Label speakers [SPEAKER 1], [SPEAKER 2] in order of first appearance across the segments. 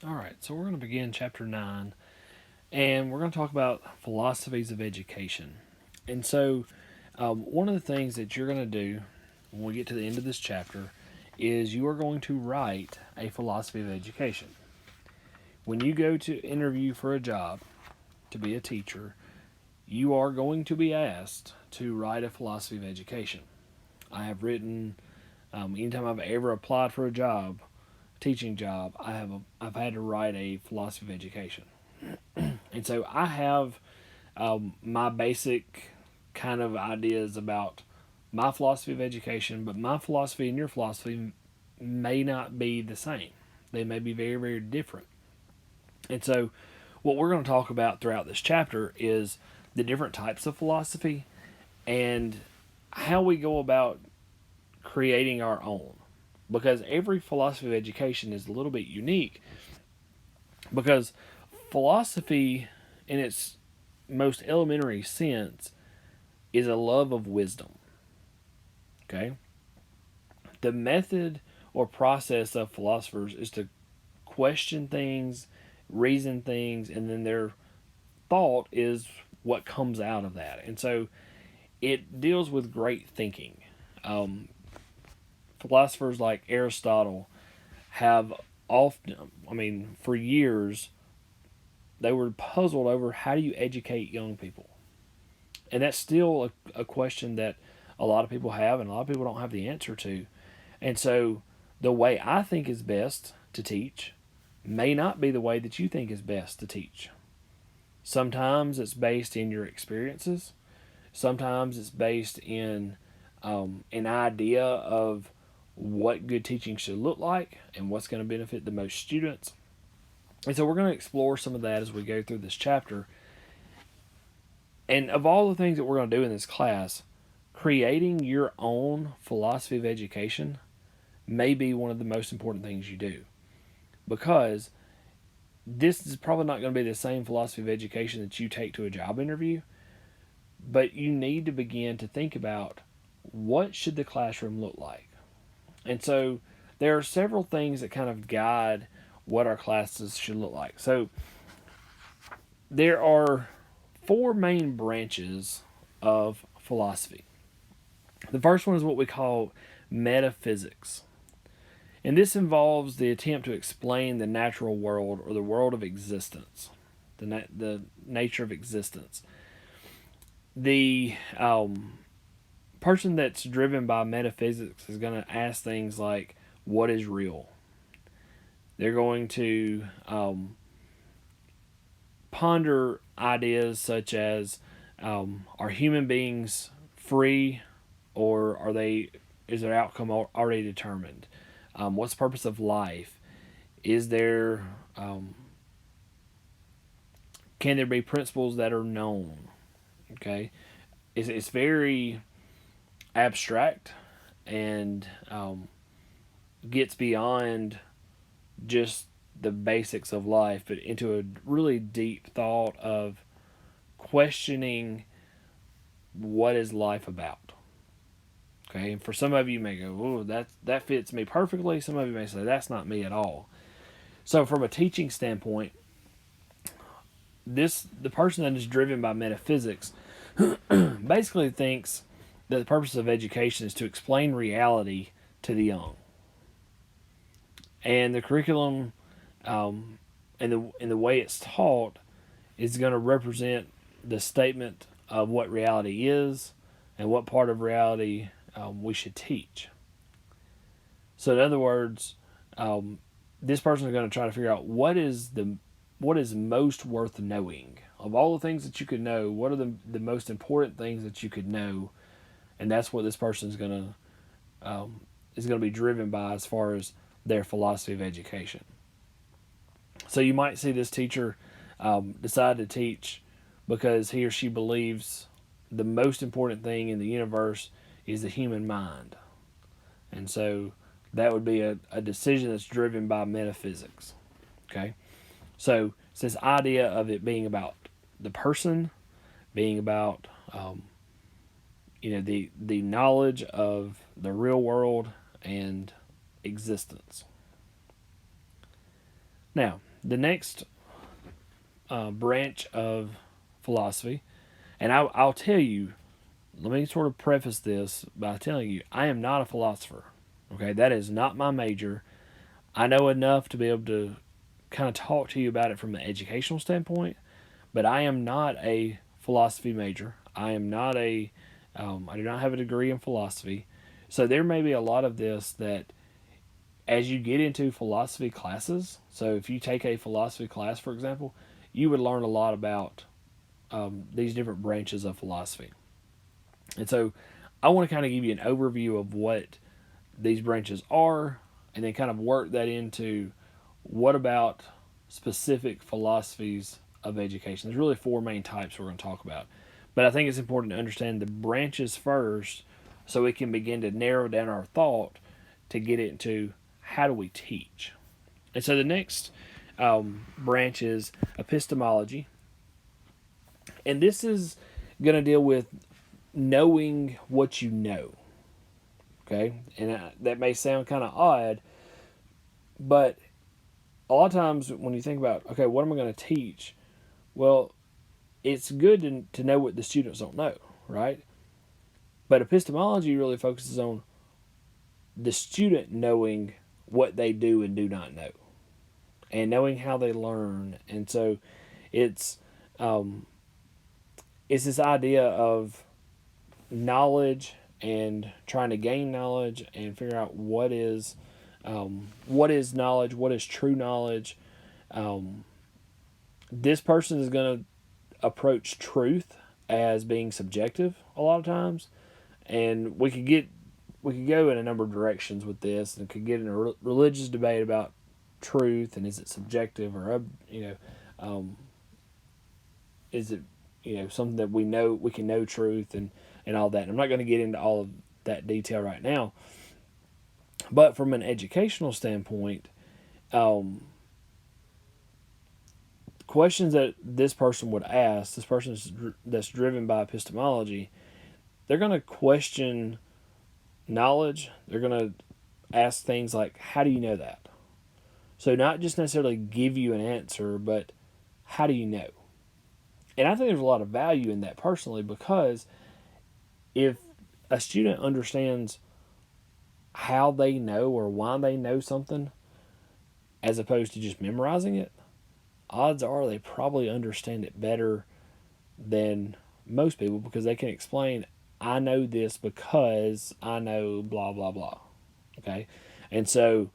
[SPEAKER 1] All right, so we're going to begin chapter 9, and we're going to talk about philosophies of education. And so, one of the things that you're going to do when we get to the end of this chapter is you are going to write a philosophy of education. When you go to interview for a job to be a teacher, you are going to be asked to write a philosophy of education. I have written, anytime I've ever applied for a job, teaching job, I've had to write a philosophy of education. And so I have my basic kind of ideas about my philosophy of education, but my philosophy and your philosophy may not be the same. They may be very, very different. And so, what we're going to talk about throughout this chapter is the different types of philosophy and how we go about creating our own. Because every philosophy of education is a little bit unique, because philosophy, in its most elementary sense, is a love of wisdom. Okay? The method or process of philosophers is to question things, reason things, and then their thought is what comes out of that. And so it deals with great thinking. Um, Philosophers like Aristotle have often, for years, they were puzzled over how do you educate young people. And that's still a question that a lot of people have and a lot of people don't have the answer to. And so the way I think is best to teach may not be the way that you think is best to teach. Sometimes it's based in your experiences. Sometimes it's based in an idea of what good teaching should look like and what's going to benefit the most students. And so we're going to explore some of that as we go through this chapter. And of all the things that we're going to do in this class, creating your own philosophy of education may be one of the most important things you do. Because this is probably not going to be the same philosophy of education that you take to a job interview, but you need to begin to think about what should the classroom look like. And so there are several things that kind of guide what our classes should look like. So there are four main branches of philosophy. The first one is what we call metaphysics. And this involves the attempt to explain the natural world or the world of existence, the nature of existence. The person that's driven by metaphysics is going to ask things like, what is real? They're going to ponder ideas such as, are human beings free, or is their outcome already determined? What's the purpose of life? Is there can there be principles that are known? Okay, it's very abstract and gets beyond just the basics of life, but into a really deep thought of questioning what is life about. Okay, and for some of you may go, "Oh, that fits me perfectly." Some of you may say that's not me at all. So, from a teaching standpoint, the person that is driven by metaphysics basically thinks that the purpose of education is to explain reality to the young, and the curriculum and the way it's taught is going to represent the statement of what reality is and what part of reality we should teach. So, in other words, this person is going to try to figure out what is most worth knowing of all the things that you could know. What are the most important things that you could know, and that's what this person is going to be driven by as far as their philosophy of education. So you might see this teacher decide to teach because he or she believes the most important thing in the universe is the human mind. And so that would be a decision that's driven by metaphysics. Okay? So it's this idea of it being about the person, being about the knowledge of the real world and existence. Now, the next branch of philosophy, and I'll tell you, let me sort of preface this by telling you, I am not a philosopher. Okay, that is not my major. I know enough to be able to kind of talk to you about it from an educational standpoint, but I am not a philosophy major. I am not I do not have a degree in philosophy. So there may be a lot of this that as you get into philosophy classes, so if you take a philosophy class, for example, you would learn a lot about these different branches of philosophy. And so I want to kind of give you an overview of what these branches are and then kind of work that into what about specific philosophies of education. There's really four main types we're going to talk about. But I think it's important to understand the branches first so we can begin to narrow down our thought to get into how do we teach. And so the next branch is epistemology. And this is going to deal with knowing what you know. Okay? And that may sound kind of odd, but a lot of times when you think about, okay, what am I going to teach? Well, it's good to know what the students don't know, right? But epistemology really focuses on the student knowing what they do and do not know, and knowing how they learn. And so it's this idea of knowledge and trying to gain knowledge and figure out what is knowledge, what is true knowledge. This person is going to approach truth as being subjective a lot of times, and we could go in a number of directions with this, and could get in a religious debate about truth and is it subjective or is it something that we can know truth and all that. And I'm not going to get into all of that detail right now, but from an educational standpoint, questions that this person would ask, this person that's driven by epistemology, they're going to question knowledge. They're going to ask things like, how do you know that? So not just necessarily give you an answer, but how do you know? And I think there's a lot of value in that personally, because if a student understands how they know or why they know something as opposed to just memorizing it, odds are they probably understand it better than most people, because they can explain, I know this because I know blah, blah, blah. Okay? And so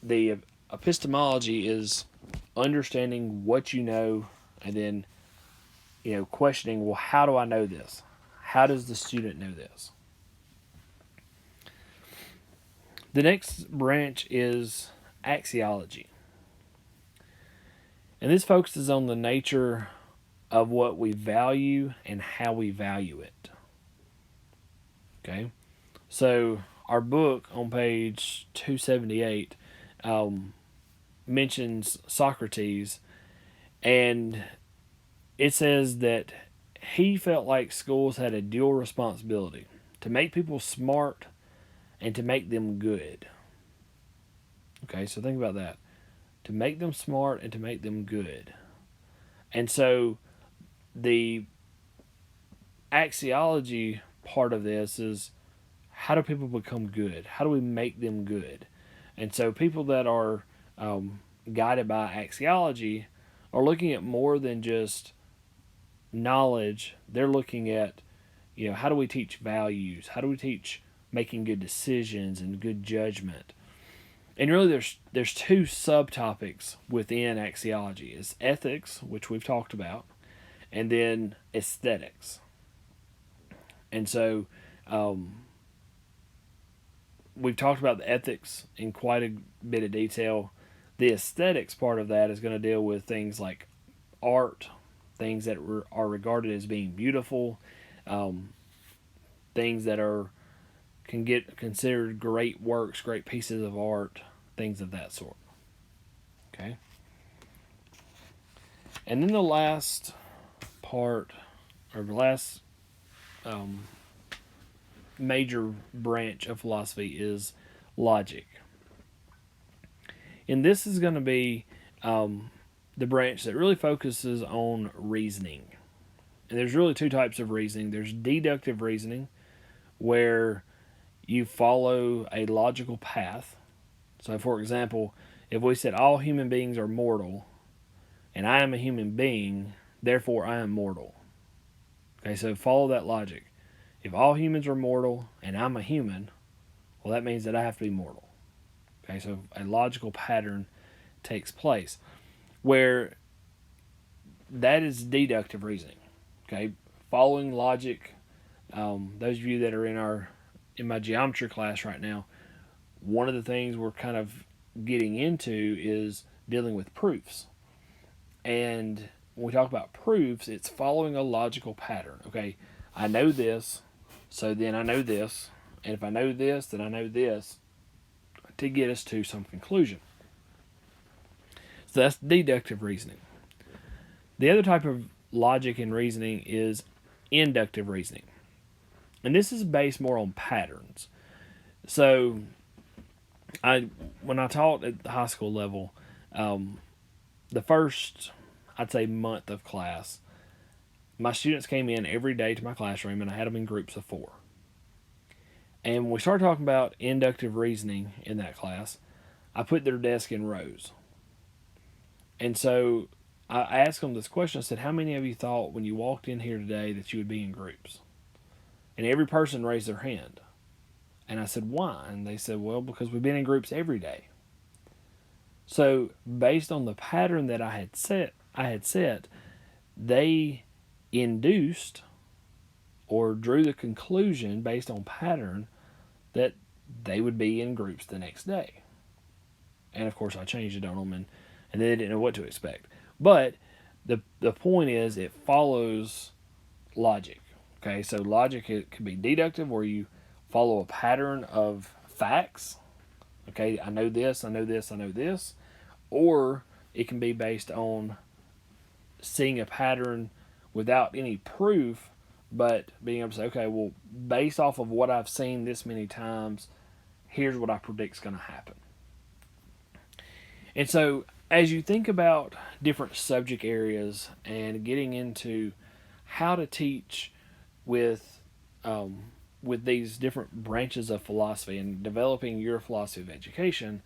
[SPEAKER 1] the epistemology is understanding what you know and then, questioning, well, how do I know this? How does the student know this? The next branch is axiology. And this focuses on the nature of what we value and how we value it. Okay? So our book on page 278 mentions Socrates, and it says that he felt like schools had a dual responsibility: to make people smart and to make them good. Okay, so think about that. To make them smart and to make them good. And so the axiology part of this is, how do people become good? How do we make them good? And so people that are guided by axiology are looking at more than just knowledge. They're looking at, how do we teach values? How do we teach making good decisions and good judgment? And really there's two subtopics within axiology. It's ethics, which we've talked about, and then aesthetics. And so we've talked about the ethics in quite a bit of detail. The aesthetics part of that is going to deal with things like art, things that are regarded as being beautiful, things that can get considered great works, great pieces of art, things of that sort. Okay? And then the last part, or the last major branch of philosophy, is logic. And this is going to be the branch that really focuses on reasoning. And there's really two types of reasoning. There's deductive reasoning, where you follow a logical path. So, for example, if we said all human beings are mortal, and I am a human being, therefore I am mortal. Okay, so follow that logic. If all humans are mortal and I'm a human, well, that means that I have to be mortal. Okay, so a logical pattern takes place where that is deductive reasoning. Okay, following logic. Those of you that are in my geometry class right now, one of the things we're kind of getting into is dealing with proofs. And when we talk about proofs, it's following a logical pattern. Okay, I know this, so then I know this, and if I know this, then I know this, to get us to some conclusion. So that's deductive reasoning. The other type of logic and reasoning is inductive reasoning. And this is based more on patterns. So when I taught at the high school level, the first, I'd say, month of class, my students came in every day to my classroom, and I had them in groups of 4. And when we started talking about inductive reasoning in that class, I put their desk in rows. And so I asked them this question. I said, how many of you thought when you walked in here today that you would be in groups? And every person raised their hand. And I said, why? And they said, well, because we've been in groups every day. So based on the pattern that I had set, they induced or drew the conclusion based on pattern that they would be in groups the next day. And of course I changed it on them, and they didn't know what to expect. But the point is, it follows logic. Okay, so logic, it could be deductive, where you follow a pattern of facts. Okay, I know this, I know this, I know this. Or it can be based on seeing a pattern without any proof, but being able to say, okay, well, based off of what I've seen this many times, here's what I predict is going to happen. And so, as you think about different subject areas and getting into how to teach with these different branches of philosophy and developing your philosophy of education,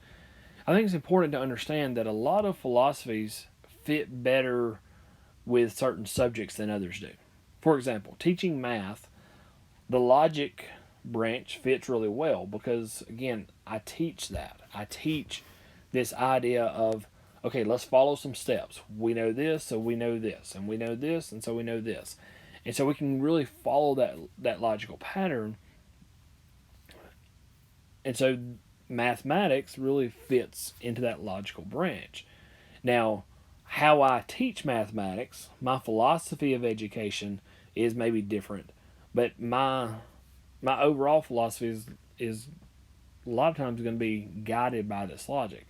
[SPEAKER 1] I think it's important to understand that a lot of philosophies fit better with certain subjects than others do. For example, teaching math, the logic branch fits really well because, again, I teach that. I teach this idea of, okay, let's follow some steps. We know this, so we know this, and we know this, and so we know this. And so we can really follow that logical pattern. And so mathematics really fits into that logical branch. Now, how I teach mathematics, my philosophy of education is maybe different, but my overall philosophy is a lot of times going to be guided by this logic.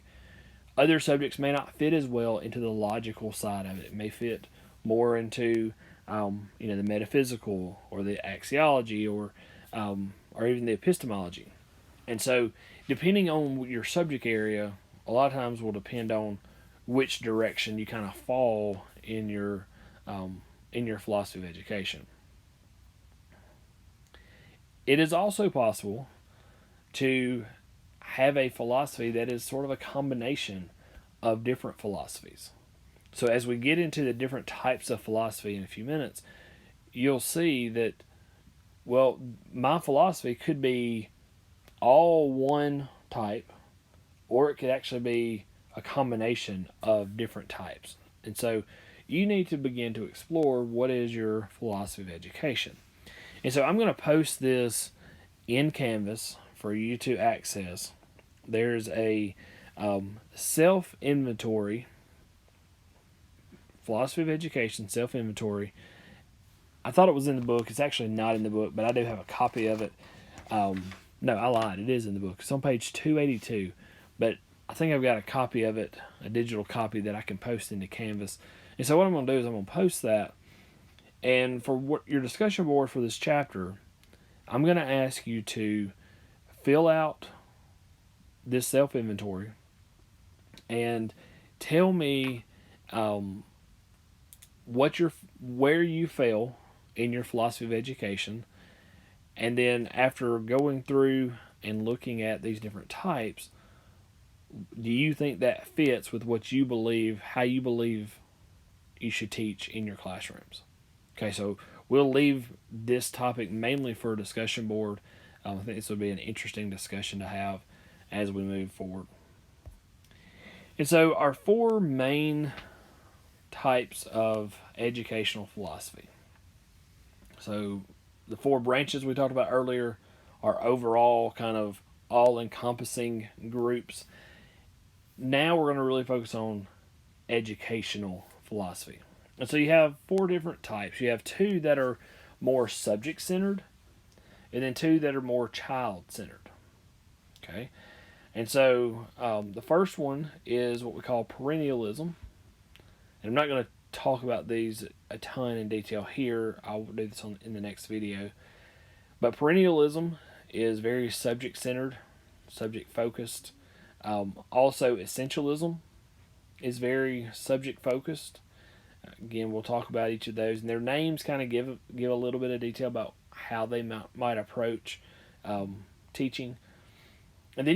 [SPEAKER 1] Other subjects may not fit as well into the logical side of it. It may fit more into the metaphysical or the axiology or even the epistemology. And so, depending on your subject area, a lot of times will depend on which direction you kind of fall in your philosophy of education. It is also possible to have a philosophy that is sort of a combination of different philosophies. So as we get into the different types of philosophy in a few minutes, you'll see that, well, my philosophy could be all one type, or it could actually be a combination of different types. And so you need to begin to explore what is your philosophy of education. And so I'm going to post this in Canvas for you to access. There's a self-inventory, philosophy of education self-inventory. I thought it was in the book. It's actually not in the book, but I do have a copy of it. No, I lied. It is in the book. It's on page 282, but I think I've got a copy of it, a digital copy that I can post into Canvas. And so what I'm going to do is I'm going to post that. And for your discussion board for this chapter, I'm going to ask you to fill out this self-inventory and tell me where you fail in your philosophy of education, and then after going through and looking at these different types, do you think that fits with what you believe, how you believe you should teach in your classrooms? Okay, so we'll leave this topic mainly for a discussion board. I think this would be an interesting discussion to have as we move forward. And so, our four main types of educational philosophy. So, the four branches we talked about earlier are overall kind of all encompassing groups. Now, we're going to really focus on educational philosophy. And so, you have four different types. You have two that are more subject centered, and then two that are more child centered. Okay? And so the first one is what we call perennialism. And I'm not going to talk about these a ton in detail here. I'll do this in the next video. But perennialism is very subject centered, subject focused. Also, essentialism is very subject focused. Again, we'll talk about each of those, and their names kind of give a little bit of detail about how they might approach teaching. And then